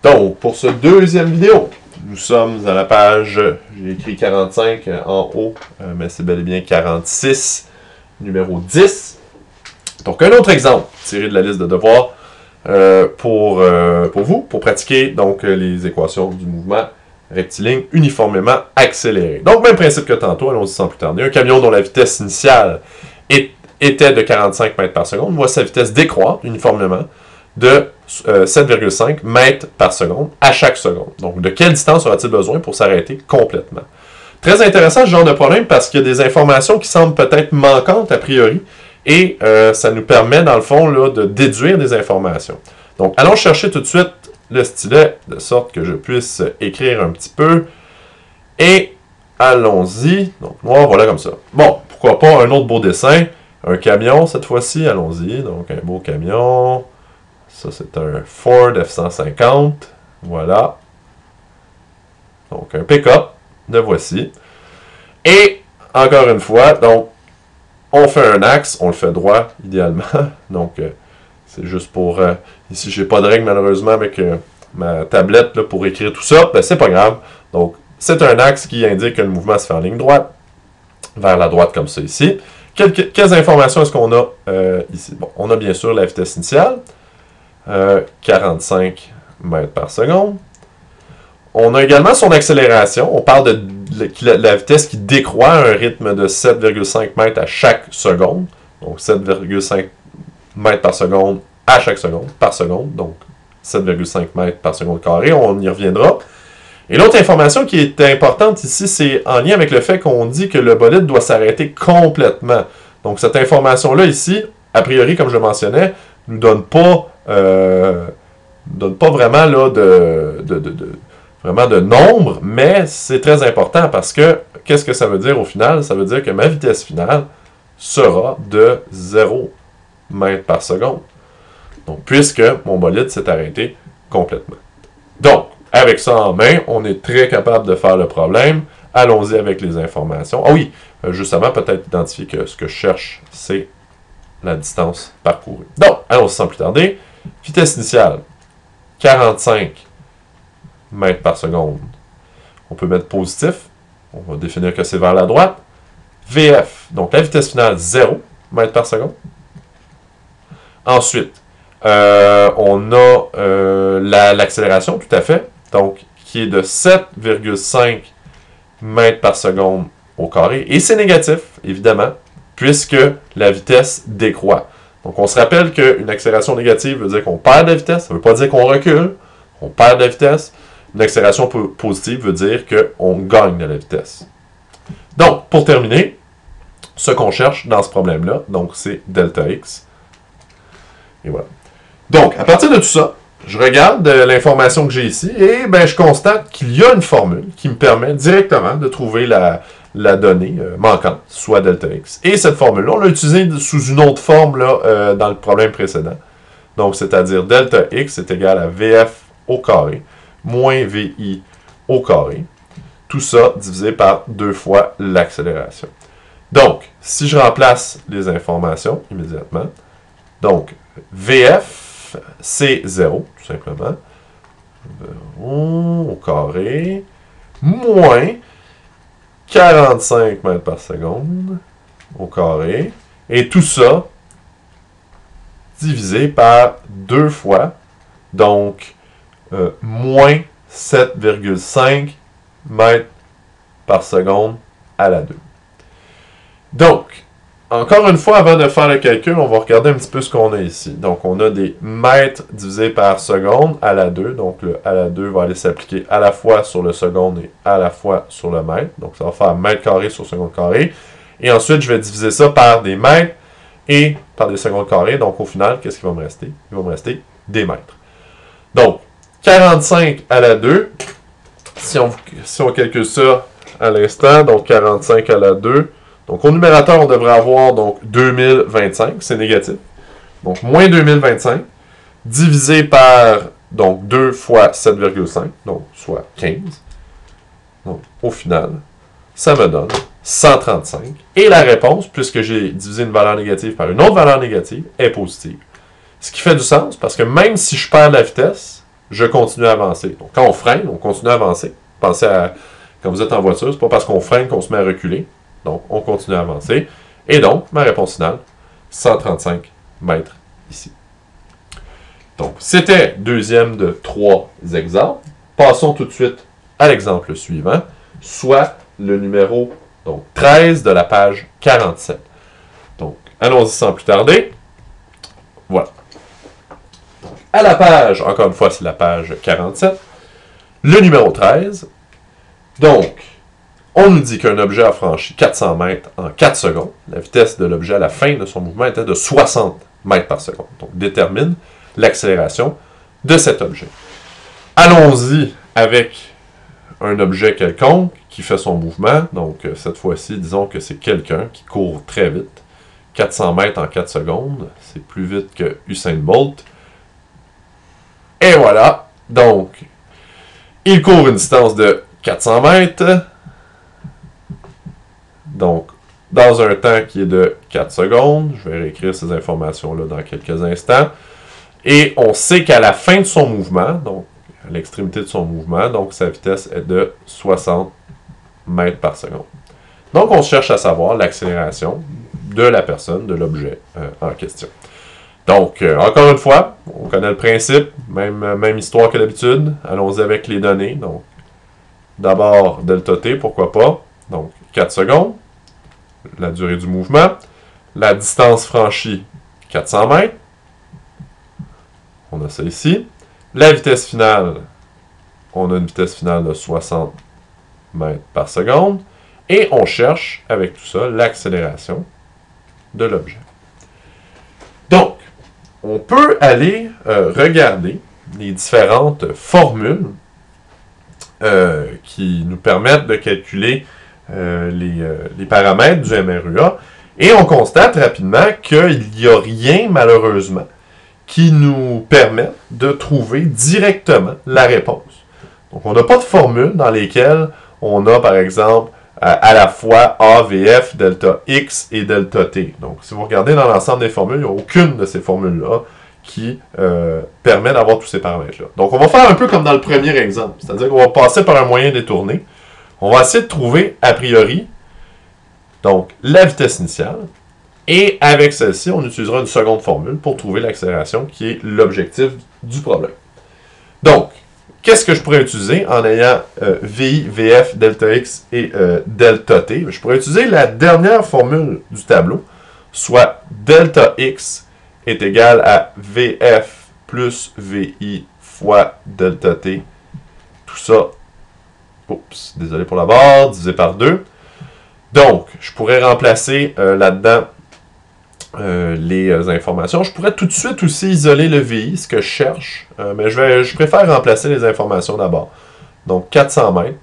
Donc, pour ce deuxième vidéo, nous sommes à la page, j'ai écrit 45 en haut, mais c'est bel et bien 46, numéro 10. Donc, un autre exemple tiré de la liste de devoirs pour vous, pour pratiquer donc les équations du mouvement rectiligne uniformément accéléré. Donc, même principe que tantôt, allons-y sans plus tarder. Un camion dont la vitesse initiale était de 45 mètres par seconde voit sa vitesse décroître uniformément de 7,5 mètres par seconde à chaque seconde. Donc, de quelle distance aura-t-il besoin pour s'arrêter complètement? Très intéressant ce genre de problème parce qu'il y a des informations qui semblent peut-être manquantes a priori et ça nous permet, dans le fond, là, de déduire des informations. Donc, allons chercher tout de suite le stylet de sorte que je puisse écrire un petit peu. Et allons-y. Donc, noir, voilà comme ça. Bon, pourquoi pas un autre beau dessin. Un camion cette fois-ci, allons-y. Donc, un beau camion. Ça, c'est un Ford F-150. Voilà. Donc, un pick-up. Le voici. Et, encore une fois, donc, on fait un axe. On le fait droit, idéalement. Donc, c'est juste pour... ici, j'ai pas de règle, malheureusement, avec ma tablette là, pour écrire tout ça. Ben, c'est pas grave. Donc, c'est un axe qui indique que le mouvement se fait en ligne droite. Vers la droite, comme ça, ici. Quelles informations est-ce qu'on a ici? Bon, on a bien sûr la vitesse initiale. 45 mètres par seconde. On a également son accélération. On parle de la vitesse qui décroît à un rythme de 7,5 mètres à chaque seconde. Donc 7,5 mètres par seconde à chaque seconde, par seconde. Donc 7,5 mètres par seconde carré. On y reviendra. Et l'autre information qui est importante ici, c'est en lien avec le fait qu'on dit que le bolide doit s'arrêter complètement. Donc cette information-là ici, a priori, comme je mentionnais, ne nous donne pas vraiment là, vraiment de nombre, mais c'est très important parce que, qu'est-ce que ça veut dire au final? Ça veut dire que ma vitesse finale sera de 0 mètres par seconde. Donc, puisque mon bolide s'est arrêté complètement. Donc, avec ça en main, on est très capable de faire le problème. Allons-y avec les informations. Ah oui, justement, peut-être identifier que ce que je cherche, c'est la distance parcourue. Donc, allons-y sans plus tarder. Vitesse initiale, 45 mètres par seconde. On peut mettre positif. On va définir que c'est vers la droite. VF, donc la vitesse finale, 0 mètres par seconde. Ensuite, on a l'accélération, tout à fait, donc qui est de 7,5 mètres par seconde au carré. Et c'est négatif, évidemment, puisque la vitesse décroît. Donc, on se rappelle qu'une accélération négative veut dire qu'on perd de la vitesse. Ça ne veut pas dire qu'on recule. On perd de la vitesse. Une accélération positive veut dire qu'on gagne de la vitesse. Donc, pour terminer, ce qu'on cherche dans ce problème-là, donc c'est delta x. Et voilà. Donc, à partir de tout ça, je regarde l'information que j'ai ici et ben, je constate qu'il y a une formule qui me permet directement de trouver la donnée manquante, soit delta x. Et cette formule-là, on l'a utilisée sous une autre forme là, dans le problème précédent. Donc, c'est-à-dire delta x est égal à vf au carré moins vi au carré. Tout ça divisé par 2 fois l'accélération. Donc, si je remplace les informations immédiatement, donc vf, c'est 0, tout simplement. 0 au carré moins 45 mètres par seconde au carré. Et tout ça divisé par 2 fois, donc moins 7,5 mètres par seconde à la 2. Donc, encore une fois, avant de faire le calcul, on va regarder un petit peu ce qu'on a ici. Donc, on a des mètres divisés par seconde à la 2. Donc, le à la 2 va aller s'appliquer à la fois sur le seconde et à la fois sur le mètre. Donc, ça va faire mètre carré sur seconde carré. Et ensuite, je vais diviser ça par des mètres et par des secondes carrées. Donc, au final, qu'est-ce qui va me rester? Il va me rester des mètres. Donc, 45 à la 2. Si on calcule ça à l'instant, donc 45 à la 2. Donc, au numérateur, on devrait avoir donc 2025, c'est négatif. Donc, moins 2025, divisé par donc 2 fois 7,5, donc soit 15. Donc, au final, ça me donne 135. Et la réponse, puisque j'ai divisé une valeur négative par une autre valeur négative, est positive. Ce qui fait du sens, parce que même si je perds la vitesse, je continue à avancer. Donc, quand on freine, on continue à avancer. Pensez à, quand vous êtes en voiture, c'est pas parce qu'on freine qu'on se met à reculer. Donc, on continue à avancer. Et donc, ma réponse finale, 135 mètres ici. Donc, c'était deuxième de 3 exemples. Passons tout de suite à l'exemple suivant, soit le numéro donc, 13 de la page 47. Donc, allons-y sans plus tarder. Voilà. Donc, à la page, encore une fois, c'est la page 47. Le numéro 13. Donc, on nous dit qu'un objet a franchi 400 mètres en 4 secondes. La vitesse de l'objet à la fin de son mouvement était de 60 mètres par seconde. Donc, détermine l'accélération de cet objet. Allons-y avec un objet quelconque qui fait son mouvement. Donc, cette fois-ci, disons que c'est quelqu'un qui court très vite. 400 mètres en 4 secondes. C'est plus vite que Usain Bolt. Et voilà. Donc, il court une distance de 400 mètres. Donc, dans un temps qui est de 4 secondes. Je vais réécrire ces informations-là dans quelques instants. Et on sait qu'à la fin de son mouvement, donc à l'extrémité de son mouvement, donc sa vitesse est de 60 mètres par seconde. Donc, on cherche à savoir l'accélération de la personne, de l'objet en question. Donc, encore une fois, on connaît le principe, même histoire que d'habitude. Allons-y avec les données. Donc, d'abord, delta t, pourquoi pas. Donc, 4 secondes, la durée du mouvement, la distance franchie, 400 mètres. On a ça ici. La vitesse finale, on a une vitesse finale de 60 mètres par seconde. Et on cherche, avec tout ça, l'accélération de l'objet. Donc, on peut aller regarder les différentes formules qui nous permettent de calculer les paramètres du MRUA. Et on constate rapidement qu'il n'y a rien, malheureusement, qui nous permet de trouver directement la réponse. Donc, on n'a pas de formule dans lesquelles on a, par exemple, à la fois A, VF, delta X et delta T. Donc, si vous regardez dans l'ensemble des formules, il n'y a aucune de ces formules-là qui permet d'avoir tous ces paramètres-là. Donc, on va faire un peu comme dans le premier exemple. C'est-à-dire qu'on va passer par un moyen détourné. On va essayer de trouver, a priori, donc, la vitesse initiale. Et avec celle-ci, on utilisera une seconde formule pour trouver l'accélération qui est l'objectif du problème. Donc, qu'est-ce que je pourrais utiliser en ayant VI, VF, delta X et delta T? Je pourrais utiliser la dernière formule du tableau, soit delta X est égal à VF plus VI fois delta T. Tout ça, oups, désolé pour la barre, divisé par 2. Donc, je pourrais remplacer là-dedans les informations. Je pourrais tout de suite aussi isoler le VI, ce que je cherche, mais je préfère remplacer les informations d'abord. Donc, 400 mètres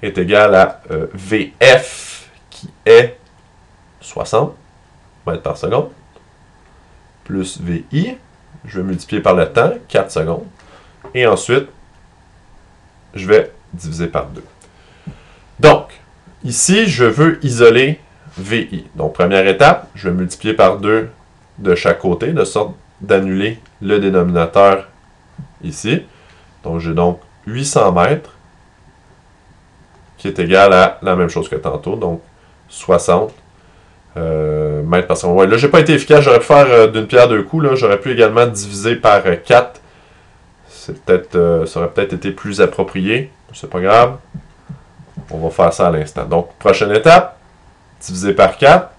est égal à VF, qui est 60 mètres par seconde, plus VI, je vais multiplier par le temps, 4 secondes, et ensuite, je vais diviser par 2. Donc, ici, je veux isoler VI. Donc, première étape, je vais multiplier par 2 de chaque côté, de sorte d'annuler le dénominateur ici. Donc, j'ai donc 800 mètres, qui est égal à la même chose que tantôt, donc 60 mètres par seconde. Ouais, là, je n'ai pas été efficace, j'aurais pu faire d'une pierre deux coups, j'aurais pu également diviser par 4. Ça aurait peut-être été plus approprié, c'est pas grave. On va faire ça à l'instant. Donc, prochaine étape, divisé par 4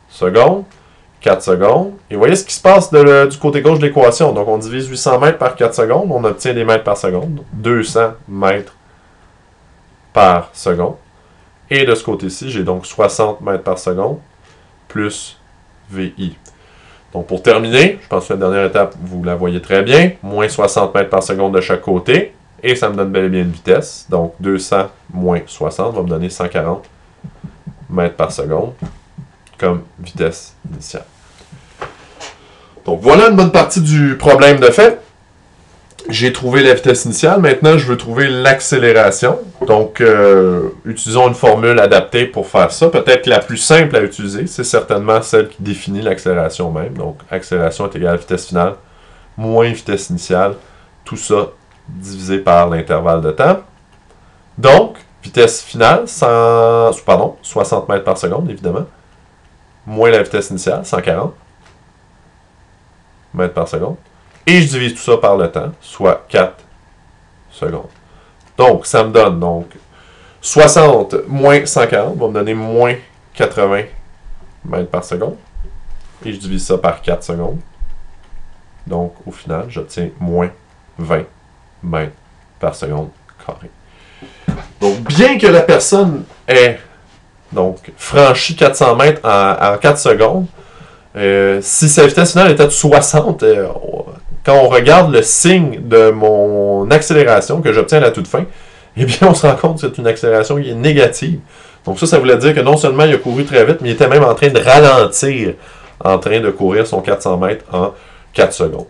secondes, 4 secondes. Et vous voyez ce qui se passe du côté gauche de l'équation. Donc, on divise 800 mètres par 4 secondes, on obtient des mètres par seconde. 200 mètres par seconde. Et de ce côté-ci, j'ai donc 60 mètres par seconde plus VI. Donc, pour terminer, je pense que la dernière étape, vous la voyez très bien. Moins 60 mètres par seconde de chaque côté. Et ça me donne bel et bien une vitesse. Donc, 200 moins 60 va me donner 140 mètres par seconde comme vitesse initiale. Donc, voilà une bonne partie du problème de fait. J'ai trouvé la vitesse initiale. Maintenant, je veux trouver l'accélération. Donc, utilisons une formule adaptée pour faire ça. Peut-être la plus simple à utiliser, c'est certainement celle qui définit l'accélération même. Donc, accélération est égale à vitesse finale moins vitesse initiale tout ça divisé par l'intervalle de temps. Donc, vitesse finale, 60 mètres par seconde, évidemment, moins la vitesse initiale, 140 mètres par seconde. Et je divise tout ça par le temps, soit 4 secondes. Donc, ça me donne 60 moins 140 va me donner moins 80 mètres par seconde. Et je divise ça par 4 secondes. Donc, au final, j'obtiens moins 20 mètres par seconde carré. Donc, bien que la personne ait franchi 400 mètres en 4 secondes, si sa vitesse finale était de 60, quand on regarde le signe de mon accélération que j'obtiens à la toute fin, eh bien, on se rend compte que c'est une accélération qui est négative. Donc ça voulait dire que non seulement il a couru très vite, mais il était même en train de ralentir, en train de courir son 400 mètres en 4 secondes.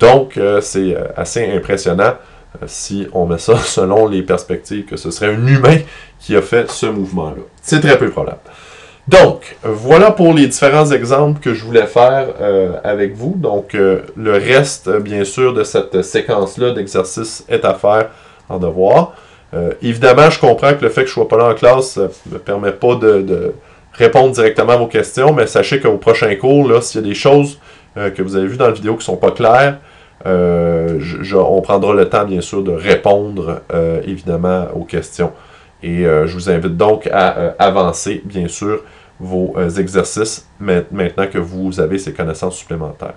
Donc, c'est assez impressionnant si on met ça selon les perspectives que ce serait un humain qui a fait ce mouvement-là. C'est très peu probable. Donc, voilà pour les différents exemples que je voulais faire avec vous. Donc, le reste, bien sûr, de cette séquence-là d'exercices est à faire en devoir. Évidemment, je comprends que le fait que je ne sois pas là en classe ne me permet pas de répondre directement à vos questions, mais sachez qu'au prochain cours, là, s'il y a des choses que vous avez vues dans la vidéo qui ne sont pas claires, on prendra le temps, bien sûr, de répondre, évidemment, aux questions. Et je vous invite donc à avancer, bien sûr, vos exercices maintenant que vous avez ces connaissances supplémentaires.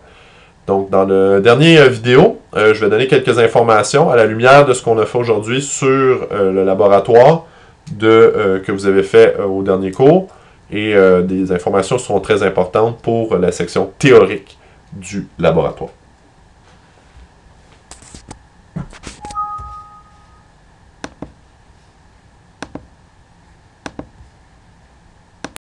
Donc, dans la dernière vidéo, je vais donner quelques informations à la lumière de ce qu'on a fait aujourd'hui sur le laboratoire que vous avez fait au dernier cours. Et des informations seront très importantes pour la section théorique du laboratoire.